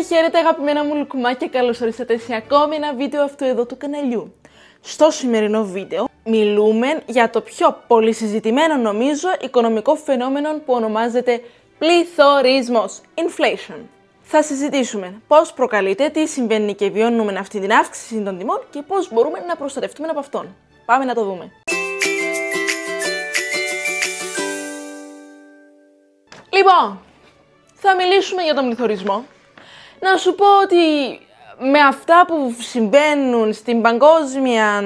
Χαίρετε αγαπημένα μου λουκουμάκια, καλώς ορίσατε σε ακόμη ένα βίντεο αυτού εδώ του καναλιού. Στο σημερινό βίντεο μιλούμε για το πιο πολύ συζητημένο νομίζω οικονομικό φαινόμενο που ονομάζεται πληθωρισμός, inflation. Θα συζητήσουμε πώς προκαλείται, τι συμβαίνει και βιώνουμε αυτή την αύξηση των τιμών και πώς μπορούμε να προστατευτούμε από αυτόν. Πάμε να το δούμε. Λοιπόν, θα μιλήσουμε για τον πληθωρισμό. Να σου πω ότι με αυτά που συμβαίνουν στην παγκόσμια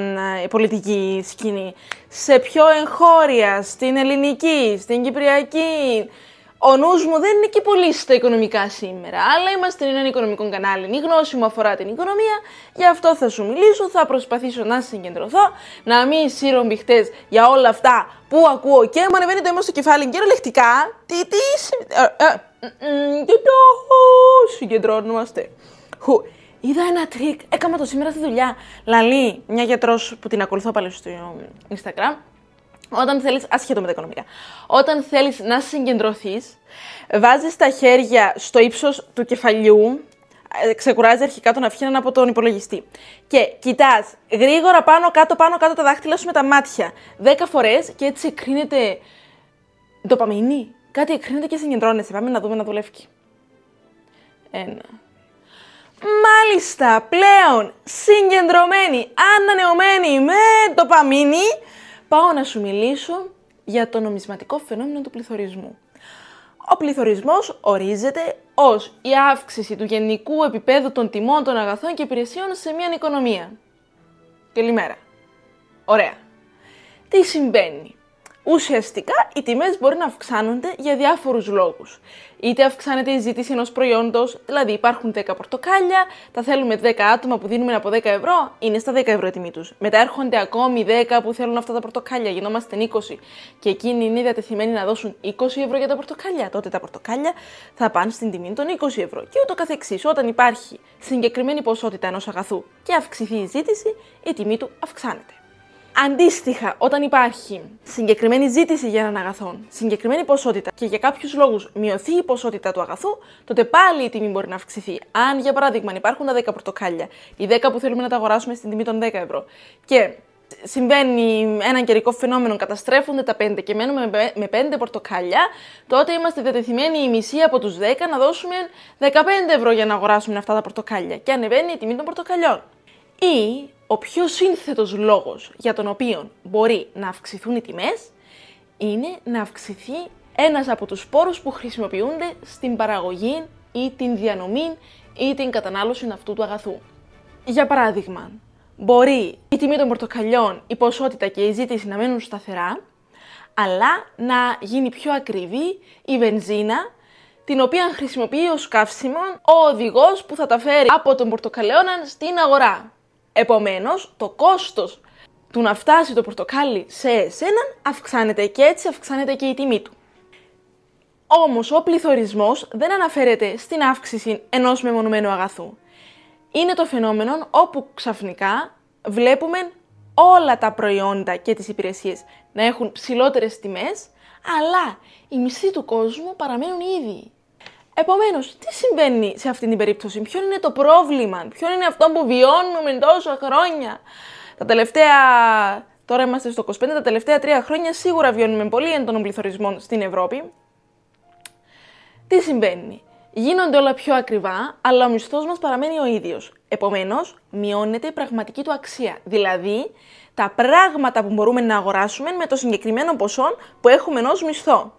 πολιτική σκηνή, σε πιο εγχώρια, στην ελληνική, στην κυπριακή, ο νους μου δεν είναι και πολύ στα οικονομικά σήμερα, αλλά είμαστε ένα οικονομικό κανάλι. Η γνώση μου αφορά την οικονομία, γι' αυτό θα σου μιλήσω, θα προσπαθήσω να συγκεντρωθώ, να μην σύρω μπιχτές για όλα αυτά που ακούω και μου ανεβαίνει το αίμα στο κεφάλι κυριολεκτικά. Συγκεντρώνομαστε. Είδα ένα τρίκ, έκανα το σήμερα στη δουλειά. Λαλή, μια γιατρός που την ακολουθώ πάλι στο Instagram. Όταν θέλεις, ασχέτω με τα οικονομικά, όταν θέλεις να συγκεντρωθείς, βάζεις τα χέρια στο ύψος του κεφαλιού, ξεκουράζει αρχικά τον αυχήναν από τον υπολογιστή και κοιτάς γρήγορα πάνω κάτω τα δάχτυλα σου με τα μάτια 10 φορές και έτσι εκρίνεται ντοπαμίνη. Κάτι εκρίνεται και συγκεντρώνεσαι. Πάμε να δούμε να δουλεύει. 1. Μάλιστα, πλέον συγκεντρωμένη, ανανεωμένη με ντοπαμίνη, πάω να σου μιλήσω για το νομισματικό φαινόμενο του πληθωρισμού. Ο πληθωρισμός ορίζεται ως η αύξηση του γενικού επίπεδου των τιμών των αγαθών και υπηρεσιών σε μια οικονομία. Καλημέρα. Ωραία. Τι συμβαίνει? Ουσιαστικά οι τιμές μπορεί να αυξάνονται για διάφορους λόγους. Είτε αυξάνεται η ζήτηση ενός προϊόντος, δηλαδή υπάρχουν 10 πορτοκάλια, τα θέλουμε 10 άτομα που δίνουμε από 10 ευρώ, είναι στα 10 ευρώ η τιμή τους. Μετά έρχονται ακόμη 10 που θέλουν αυτά τα πορτοκάλια, γινόμαστε 20 και εκείνοι είναι διατεθειμένοι να δώσουν 20 ευρώ για τα πορτοκάλια. Τότε τα πορτοκάλια θα πάνε στην τιμή των 20 ευρώ. Και ούτω καθεξής. Όταν υπάρχει συγκεκριμένη ποσότητα ενός αγαθού και αυξηθεί η ζήτηση, η τιμή του αυξάνεται. Αντίστοιχα, όταν υπάρχει συγκεκριμένη ζήτηση για έναν αγαθό, συγκεκριμένη ποσότητα και για κάποιους λόγους μειωθεί η ποσότητα του αγαθού, τότε πάλι η τιμή μπορεί να αυξηθεί. Αν για παράδειγμα υπάρχουν τα 10 πορτοκάλια, οι 10 που θέλουμε να τα αγοράσουμε στην τιμή των 10 ευρώ και συμβαίνει ένα καιρικό φαινόμενο, καταστρέφονται τα 5 και μένουμε με 5 πορτοκάλια, τότε είμαστε διατεθειμένοι η μισή από τους 10 να δώσουμε 15 ευρώ για να αγοράσουμε αυτά τα πορτοκάλια και ανεβαίνει η τιμή των πορτοκαλιών. Ή ο πιο σύνθετος λόγος για τον οποίο μπορεί να αυξηθούν οι τιμές είναι να αυξηθεί ένας από τους πόρους που χρησιμοποιούνται στην παραγωγή ή την διανομή ή την κατανάλωση αυτού του αγαθού. Για παράδειγμα, μπορεί η τιμή των πορτοκαλιών, η ποσότητα και η ζήτηση να μένουν σταθερά, αλλά να γίνει πιο ακριβή η βενζίνα, την οποία χρησιμοποιεί ως καύσιμο ο οδηγός που θα τα φέρει από τον πορτοκαλαιώνα στην αγορά. Επομένως, το κόστος του να φτάσει το πορτοκάλι σε εσέναν αυξάνεται και έτσι αυξάνεται και η τιμή του. Όμως, ο πληθωρισμός δεν αναφέρεται στην αύξηση ενός μεμονωμένου αγαθού. Είναι το φαινόμενο όπου ξαφνικά βλέπουμε όλα τα προϊόντα και τις υπηρεσίες να έχουν ψηλότερες τιμές, αλλά οι μισθοί του κόσμου παραμένουν οι ίδιοι. Επομένως, τι συμβαίνει σε αυτή την περίπτωση, ποιο είναι το πρόβλημα, ποιο είναι αυτό που βιώνουμε τόσα χρόνια. Τα τελευταία, τώρα είμαστε στο 25, τα τελευταία 3 χρόνια σίγουρα βιώνουμε πολύ έντονο πληθωρισμό στην Ευρώπη. Τι συμβαίνει? Γίνονται όλα πιο ακριβά, αλλά ο μισθός μας παραμένει ο ίδιος. Επομένως, μειώνεται η πραγματική του αξία, δηλαδή τα πράγματα που μπορούμε να αγοράσουμε με το συγκεκριμένο ποσό που έχουμε ως μισθό.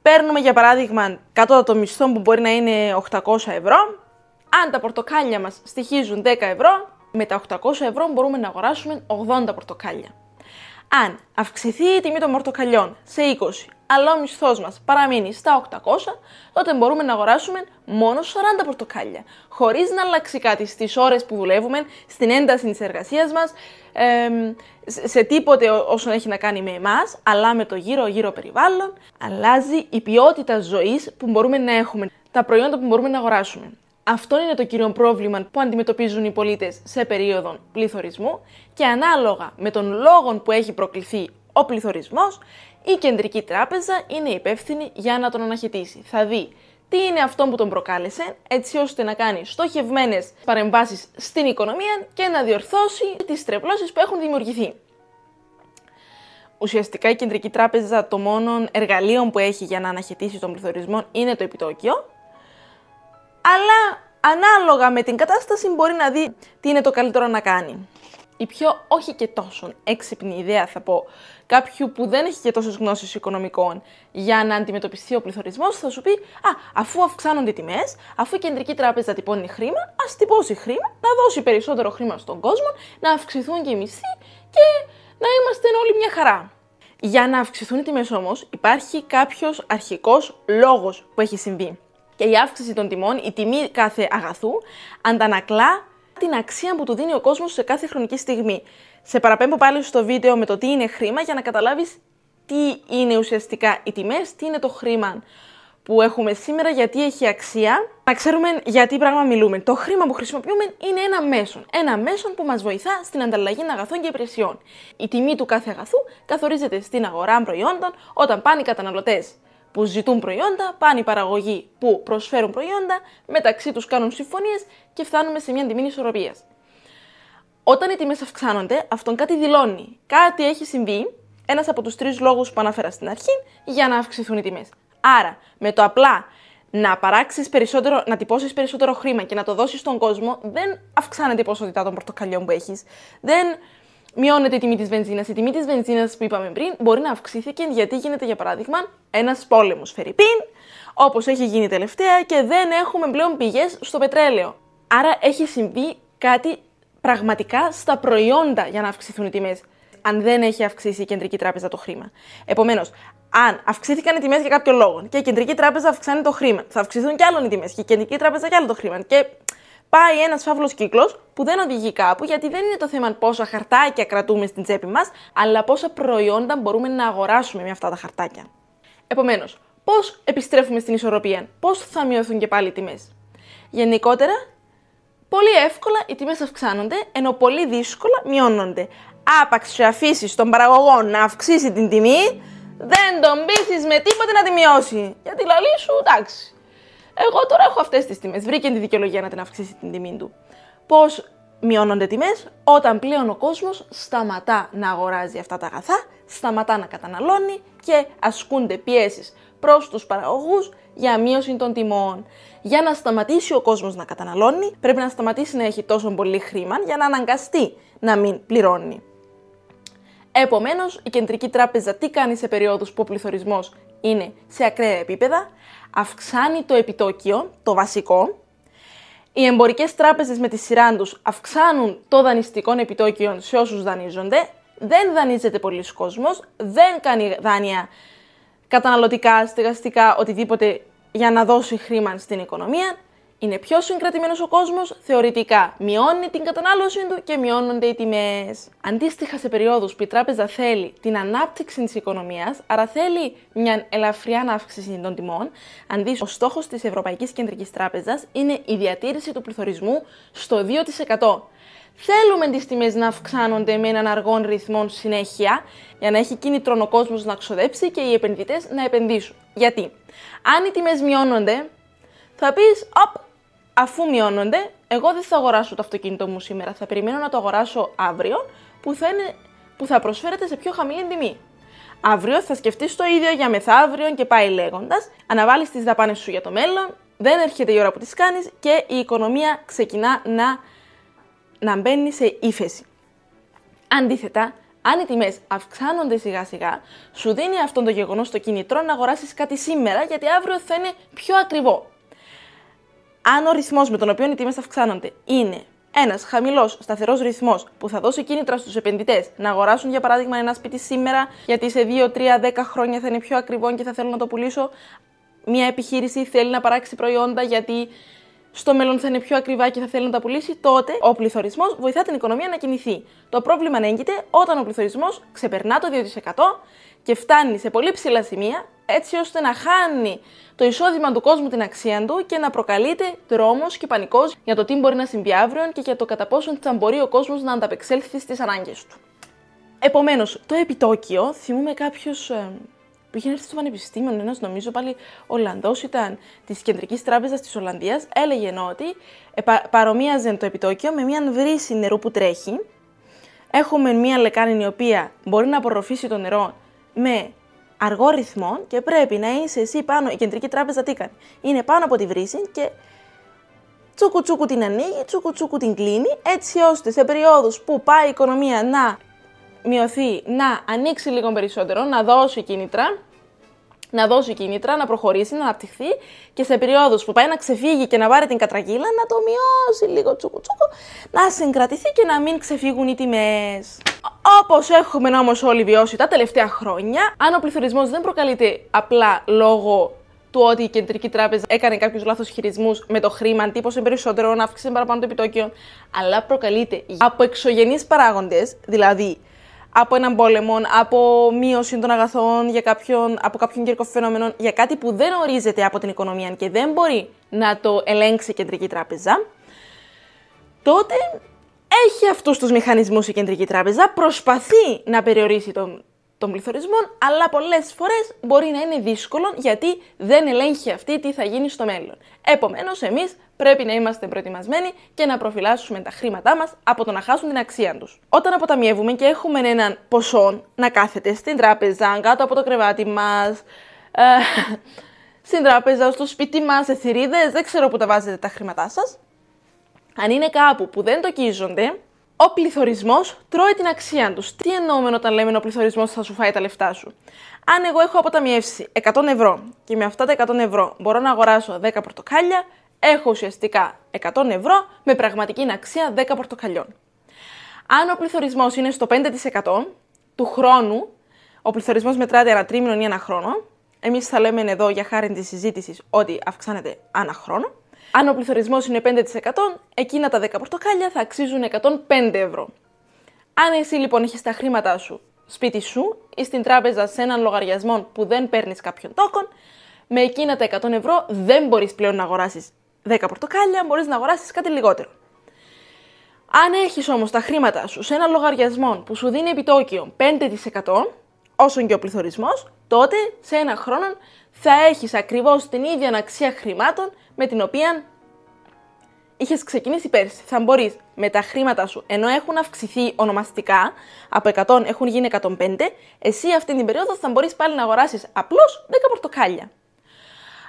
Παίρνουμε για παράδειγμα κατώτατο μισθό που μπορεί να είναι 800 ευρώ. Αν τα πορτοκάλια μας στοιχίζουν 10 ευρώ, με τα 800 ευρώ μπορούμε να αγοράσουμε 80 πορτοκάλια. Αν αυξηθεί η τιμή των πορτοκαλιών σε 20, αλλά ο μισθός μας παραμείνει στα 800, τότε μπορούμε να αγοράσουμε μόνο 40 πορτοκάλια, χωρίς να αλλάξει κάτι στις ώρες που δουλεύουμε, στην ένταση της εργασίας μας, σε τίποτε όσον έχει να κάνει με εμάς, αλλά με το γύρω-γύρω περιβάλλον, αλλάζει η ποιότητα ζωής που μπορούμε να έχουμε, τα προϊόντα που μπορούμε να αγοράσουμε. Αυτό είναι το κύριο πρόβλημα που αντιμετωπίζουν οι πολίτες σε περίοδο πληθωρισμού και ανάλογα με τον λόγο που έχει προκληθεί ο πληθωρισμός, η Κεντρική Τράπεζα είναι υπεύθυνη για να τον αναχαιτήσει. Θα δει τι είναι αυτό που τον προκάλεσε, έτσι ώστε να κάνει στοχευμένες παρεμβάσεις στην οικονομία και να διορθώσει τις τρευλώσεις που έχουν δημιουργηθεί. Ουσιαστικά η Κεντρική Τράπεζα το μόνο εργαλείο που έχει για να αναχαιτήσει τον πληθωρισμό είναι το επιτόκιο, αλλά ανάλογα με την κατάσταση μπορεί να δει τι είναι το καλύτερο να κάνει. Η πιο όχι και τόσο έξυπνη ιδέα, θα πω, κάποιου που δεν έχει και τόσες γνώσεις οικονομικών για να αντιμετωπιστεί ο πληθωρισμός, θα σου πει αφού αυξάνονται οι τιμές, αφού η Κεντρική Τράπεζα τυπώνει χρήμα, ας τυπώσει χρήμα, να δώσει περισσότερο χρήμα στον κόσμο, να αυξηθούν και οι μισθοί και να είμαστε όλοι μια χαρά. Για να αυξηθούν οι τιμές όμως, υπάρχει κάποιος αρχικός λόγος που έχει συμβεί. Και η αύξηση των τιμών, η τιμή κάθε αγαθού, αντανακλά την αξία που του δίνει ο κόσμος σε κάθε χρονική στιγμή. Σε παραπέμπω πάλι στο βίντεο με το τι είναι χρήμα για να καταλάβεις τι είναι ουσιαστικά οι τιμές, τι είναι το χρήμα που έχουμε σήμερα, γιατί έχει αξία. Να ξέρουμε για τι πράγμα μιλούμε. Το χρήμα που χρησιμοποιούμε είναι ένα μέσον. Ένα μέσον που μας βοηθά στην ανταλλαγή αγαθών και υπηρεσιών. Η τιμή του κάθε αγαθού καθορίζεται στην αγορά προϊόντων όταν πάνε οι καταναλωτές που ζητούν προϊόντα, πάνε οι παραγωγοί που προσφέρουν προϊόντα, μεταξύ τους κάνουν συμφωνίες και φτάνουμε σε μια τιμή ισορροπίας. Όταν οι τιμές αυξάνονται, αυτόν κάτι δηλώνει. Κάτι έχει συμβεί, ένας από τους 3 λόγους που αναφέρα στην αρχή, για να αυξηθούν οι τιμές. Άρα, με το απλά να παράξεις περισσότερο, να τυπώσεις περισσότερο χρήμα και να το δώσεις στον κόσμο, δεν αυξάνεται η ποσότητα των πορτοκαλιών που έχεις. Δεν μειώνεται η τιμή της βενζίνας. Η τιμή της βενζίνας που είπαμε πριν μπορεί να αυξήθηκε γιατί γίνεται, για παράδειγμα, ένας πόλεμος φερρυπίν, όπως έχει γίνει τελευταία, και δεν έχουμε πλέον πηγές στο πετρέλαιο. Άρα έχει συμβεί κάτι πραγματικά στα προϊόντα για να αυξηθούν οι τιμές, αν δεν έχει αυξήσει η Κεντρική Τράπεζα το χρήμα. Επομένως, αν αυξήθηκαν οι τιμές για κάποιο λόγο και η Κεντρική Τράπεζα αυξάνει το χρήμα, θα αυξηθούν κι άλλων οι τιμές και η Κεντρική Τράπεζα κι άλλο το χρήμα. Και πάει ένας φαύλος κύκλος που δεν οδηγεί κάπου, γιατί δεν είναι το θέμα πόσα χαρτάκια κρατούμε στην τσέπη μας, αλλά πόσα προϊόντα μπορούμε να αγοράσουμε με αυτά τα χαρτάκια. Επομένως, πώς επιστρέφουμε στην ισορροπία, πώς θα μειωθούν και πάλι οι τιμές. Γενικότερα, πολύ εύκολα οι τιμές αυξάνονται, ενώ πολύ δύσκολα μειώνονται. Άπαξ και αφήσεις τον παραγωγό να αυξήσει την τιμή, δεν τον πείθεις με τίποτε να τη μειώσει. Γιατί λαλή σου, εντάξει. Εγώ τώρα έχω αυτές τις τιμές. Βρήκε τη δικαιολογία να την αυξήσει την τιμή του. Πώς μειώνονται τιμές? Όταν πλέον ο κόσμος σταματά να αγοράζει αυτά τα αγαθά, σταματά να καταναλώνει και ασκούνται πιέσεις προς τους παραγωγούς για μείωση των τιμών. Για να σταματήσει ο κόσμος να καταναλώνει, πρέπει να σταματήσει να έχει τόσο πολύ χρήμα για να αναγκαστεί να μην πληρώνει. Επομένως, η Κεντρική Τράπεζα τι κάνει σε περίοδους που ο πληθωρισμός είναι σε ακραία επίπεδα? Αυξάνει το επιτόκιο, το βασικό. Οι εμπορικές τράπεζες με τη σειρά τους αυξάνουν το δανειστικό επιτόκιο σε όσους δανείζονται. Δεν δανείζεται πολλής κόσμος, δεν κάνει δάνεια καταναλωτικά, στεγαστικά, οτιδήποτε για να δώσει χρήμα στην οικονομία. Είναι πιο συγκρατημένος ο κόσμος, θεωρητικά μειώνει την κατανάλωση του και μειώνονται οι τιμές. Αντίστοιχα, σε περιόδους που η τράπεζα θέλει την ανάπτυξη της οικονομίας, άρα θέλει μια ελαφριά αύξηση των τιμών, αντί ο στόχος της Ευρωπαϊκής Κεντρικής Τράπεζας είναι η διατήρηση του πληθωρισμού στο 2%. Θέλουμε τις τιμές να αυξάνονται με έναν αργό ρυθμό συνέχεια, για να έχει κίνητρο ο κόσμος να ξοδέψει και οι επενδυτές να επενδύσουν. Γιατί? Αν οι τιμές μειώνονται, θα πεις, αφού μειώνονται, εγώ δεν θα αγοράσω το αυτοκίνητο μου σήμερα, θα περιμένω να το αγοράσω αύριο, που θα προσφέρεται σε πιο χαμηλή τιμή. Αύριο θα σκεφτείς το ίδιο για μεθαύριο και πάει λέγοντας, αναβάλεις τις δαπάνες σου για το μέλλον, δεν έρχεται η ώρα που τις κάνεις και η οικονομία ξεκινά να μπαίνει σε ύφεση. Αντίθετα, αν οι τιμές αυξάνονται σιγά σιγά, σου δίνει αυτόν το γεγονός το κίνητρο να αγοράσεις κάτι σήμερα, γιατί αύριο θα είναι πιο ακριβό. Αν ο ρυθμός με τον οποίο οι τιμές αυξάνονται είναι ένας χαμηλός, σταθερός ρυθμός που θα δώσει κίνητρα στους επενδυτές να αγοράσουν, για παράδειγμα, ένα σπίτι σήμερα, γιατί σε 2, 3, 10 χρόνια θα είναι πιο ακριβό και θα θέλω να το πουλήσω. Μια επιχείρηση θέλει να παράξει προϊόντα γιατί στο μέλλον θα είναι πιο ακριβά και θα θέλει να τα πουλήσει, τότε ο πληθωρισμός βοηθά την οικονομία να κινηθεί. Το πρόβλημα έγκυται όταν ο πληθωρισμός ξεπερνά το 2% και φτάνει σε πολύ ψηλά σημεία, έτσι ώστε να χάνει το εισόδημα του κόσμου την αξία του και να προκαλείται τρόμος και πανικός για το τι μπορεί να συμβεί αύριο και για το κατά πόσον θα μπορεί ο κόσμος να ανταπεξέλθει στις ανάγκες του. Επομένως, το επιτόκιο, θυμούμε κάποιος που είχε έρθει στο πανεπιστήμιο, ένας νομίζω πάλι Ολλανδός ήταν της Κεντρικής Τράπεζας της Ολλανδίας, έλεγε ότι παρομοίαζε το επιτόκιο με μια βρύση νερού που τρέχει. Έχουμε μια λεκάνη η οποία μπορεί να απορροφήσει το νερό με αργό ρυθμό και πρέπει να είσαι εσύ πάνω. Η Κεντρική Τράπεζα τι κάνει? Είναι πάνω από τη βρύση και τσούκου τσούκου την ανοίγει, τσούκου τσούκου την κλείνει, έτσι ώστε σε περιόδους που πάει η οικονομία να μειωθεί, να ανοίξει λίγο περισσότερο, να δώσει κίνητρα, να προχωρήσει, να αναπτυχθεί και σε περιόδους που πάει να ξεφύγει και να πάρει την κατραγύλα, να το μειώσει λίγο τσούκου τσούκου, να συγκρατηθεί και να μην ξεφύγουν οι τιμές. Όπως έχουμε όμως όλοι βιώσει τα τελευταία χρόνια, αν ο πληθωρισμός δεν προκαλείται απλά λόγω του ότι η Κεντρική Τράπεζα έκανε κάποιους λάθος χειρισμούς με το χρήμα, τύπωσε περισσότερο, να αύξησε παραπάνω το επιτόκιο, αλλά προκαλείται από εξωγενείς παράγοντες, δηλαδή από έναν πόλεμο, από μείωση των αγαθών, από κάποιον καιρικό φαινόμενο, για κάτι που δεν ορίζεται από την οικονομία και δεν μπορεί να το ελέγξει η Κεντρική Τράπεζα, τότε έχει αυτούς τους μηχανισμούς η Κεντρική Τράπεζα, προσπαθεί να περιορίσει τον πληθωρισμό, αλλά πολλές φορές μπορεί να είναι δύσκολο γιατί δεν ελέγχει αυτή τι θα γίνει στο μέλλον. Επομένως, εμείς πρέπει να είμαστε προετοιμασμένοι και να προφυλάσσουμε τα χρήματά μας από το να χάσουν την αξία τους. Όταν αποταμιεύουμε και έχουμε έναν ποσό να κάθεται στην τράπεζα, κάτω από το κρεβάτι μας, στην τράπεζα, στο σπίτι μας, σε θηρίδες, δεν ξέρω πού τα βάζετε τα χρήματά σας. Αν είναι κάπου που δεν τοκίζονται, ο πληθωρισμός τρώει την αξία τους. Τι εννοούμε όταν λέμε ο πληθωρισμός θα σου φάει τα λεφτά σου? Αν εγώ έχω αποταμιεύσει 100 ευρώ και με αυτά τα 100 ευρώ μπορώ να αγοράσω 10 πορτοκάλια, έχω ουσιαστικά 100 ευρώ με πραγματική αξία 10 πορτοκαλιών. Αν ο πληθωρισμός είναι στο 5% του χρόνου, ο πληθωρισμός μετράται ένα τρίμηνο ή ένα χρόνο, εμείς θα λέμε εδώ για χάρη της συζήτησης ότι αυξάνεται ανά χρόνο. Αν ο πληθωρισμός είναι 5%, εκείνα τα 10 πορτοκάλια θα αξίζουν 105 ευρώ. Αν εσύ λοιπόν έχεις τα χρήματά σου σπίτι σου ή στην τράπεζα σε έναν λογαριασμό που δεν παίρνεις κάποιον τόκον, με εκείνα τα 100 ευρώ δεν μπορείς πλέον να αγοράσεις 10 πορτοκάλια, μπορείς να αγοράσεις κάτι λιγότερο. Αν έχεις όμως τα χρήματα σου σε έναν λογαριασμό που σου δίνει επιτόκιο 5%, όσον και ο πληθωρισμός, τότε σε ένα χρόνο θα έχεις ακριβώς την ίδια αξία χρημάτων με την οποία είχες ξεκινήσει πέρσι. Θα μπορείς με τα χρήματα σου, ενώ έχουν αυξηθεί ονομαστικά, από 100 έχουν γίνει 105, εσύ αυτή την περίοδο θα μπορείς πάλι να αγοράσεις απλώς 10 πορτοκάλια.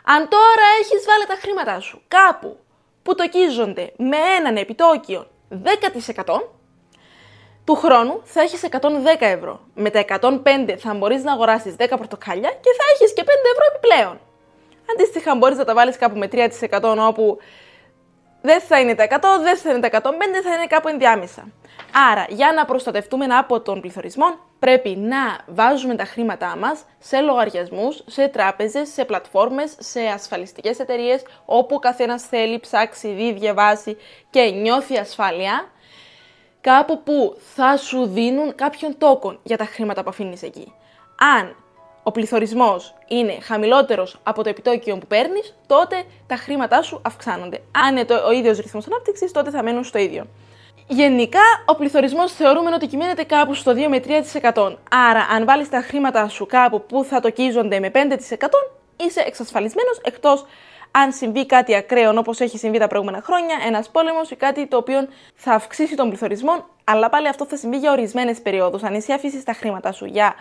Αν τώρα έχεις βάλει τα χρήματά σου κάπου που τοκίζονται με έναν επιτόκιο 10%, του χρόνου θα έχεις 110 ευρώ. Με τα 105 θα μπορείς να αγοράσεις 10 πορτοκάλια και θα έχεις και 5 ευρώ επιπλέον. Αντίστοιχα μπορείς να τα βάλεις κάπου με 3% όπου δεν θα είναι τα 100, δεν θα είναι τα 105, θα είναι κάπου ενδιάμεσα. Άρα, για να προστατευτούμε από τον πληθωρισμό, πρέπει να βάζουμε τα χρήματά μας σε λογαριασμούς, σε τράπεζες, σε πλατφόρμες, σε ασφαλιστικές εταιρείες, όπου ο καθένας θέλει, ψάξει, δει, διαβάσει και νιώθει ασφάλεια, κάπου που θα σου δίνουν κάποιον τόκον για τα χρήματα που αφήνεις εκεί. Αν ο πληθωρισμός είναι χαμηλότερος από το επιτόκιο που παίρνεις, τότε τα χρήματά σου αυξάνονται. Αν είναι ο ίδιος ρυθμός ανάπτυξης, τότε θα μένουν στο ίδιο. Γενικά, ο πληθωρισμός θεωρούμε ότι κυμαίνεται κάπου στο 2 με 3%. Άρα, αν βάλεις τα χρήματά σου κάπου που θα τοκίζονται με 5%, είσαι εξασφαλισμένος, εκτός αν συμβεί κάτι ακραίο όπως έχει συμβεί τα προηγούμενα χρόνια, ένας πόλεμος ή κάτι το οποίο θα αυξήσει τον πληθωρισμό, αλλά πάλι αυτό θα συμβεί για ορισμένες περιόδους. Αν εσύ αφήσεις τα χρήματα σου για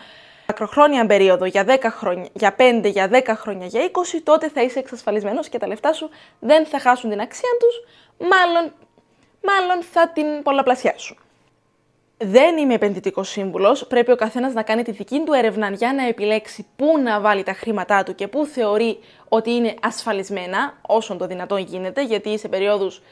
μακροχρόνια περίοδο, για 10 χρόνια, για 5, για 10 χρόνια, για 20, τότε θα είσαι εξασφαλισμένος και τα λεφτά σου δεν θα χάσουν την αξία τους, μάλλον θα την πολλαπλασιάσουν. Δεν είμαι επενδυτικός σύμβουλος, πρέπει ο καθένας να κάνει τη δική του έρευνα για να επιλέξει πού να βάλει τα χρήματά του και πού θεωρεί ότι είναι ασφαλισμένα, όσον το δυνατόν γίνεται, γιατί σε περίοδους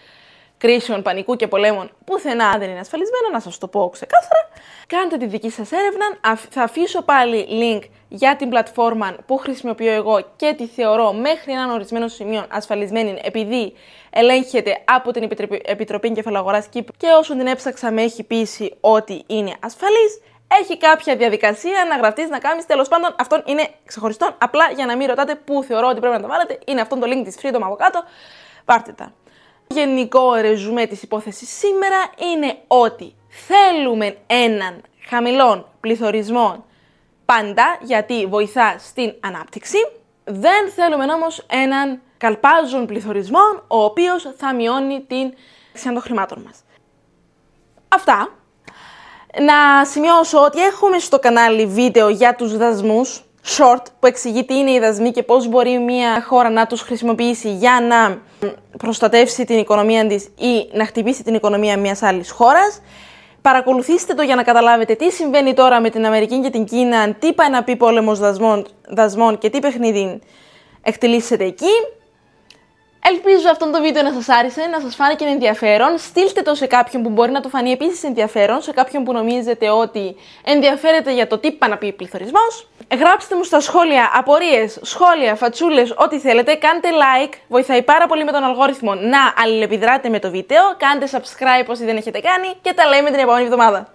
κρίσεων, πανικού και πολέμων πουθενά δεν είναι ασφαλισμένα, να σας το πω ξεκάθαρα. Κάντε τη δική σας έρευνα, θα αφήσω πάλι link για την πλατφόρμα που χρησιμοποιώ εγώ και τη θεωρώ μέχρι έναν ορισμένο σημείο ασφαλισμένη, επειδή ελέγχεται από την Επιτροπή Κεφαλαγοράς Κύπρου και όσον την έψαξα με έχει πείσει ότι είναι ασφαλής. Έχει κάποια διαδικασία να γραφτείς, να κάνεις, τέλος πάντων αυτό είναι ξεχωριστό, απλά για να μην ρωτάτε πού θεωρώ ότι πρέπει να τα βάλετε, είναι αυτό το link της Freedom από κάτω, πάρτε τα. Γενικό ρεζουμέ της υπόθεσης σήμερα είναι ότι θέλουμε έναν χαμηλό πληθωρισμό πάντα, γιατί βοηθά στην ανάπτυξη. Δεν θέλουμε όμως έναν καλπάζον πληθωρισμό, ο οποίος θα μειώνει την αξία των χρημάτων μας. Αυτά. Να σημειώσω ότι έχουμε στο κανάλι βίντεο για τους δασμούς, short, που εξηγεί τι είναι οι δασμοί και πώς μπορεί μια χώρα να τους χρησιμοποιήσει για να προστατεύσει την οικονομία της ή να χτυπήσει την οικονομία μιας άλλης χώρας. Παρακολουθήστε το για να καταλάβετε τι συμβαίνει τώρα με την Αμερική και την Κίνα, τι πάει να πει πόλεμος δασμών και τι παιχνίδι εκτελήσετε εκεί. Ελπίζω αυτό το βίντεο να σας άρεσε, να σας φάνηκε ενδιαφέρον. Στείλτε το σε κάποιον που μπορεί να το φανεί επίσης ενδιαφέρον, σε κάποιον που νομίζετε ότι ενδιαφέρεται για το τι πάει να πει πληθωρισμός. Γράψτε μου στα σχόλια απορίες, σχόλια, φατσούλες, ό,τι θέλετε. Κάντε like, βοηθάει πάρα πολύ με τον αλγόριθμο να αλληλεπιδράτε με το βίντεο. Κάντε subscribe όσοι δεν έχετε κάνει και τα λέμε την επόμενη εβδομάδα.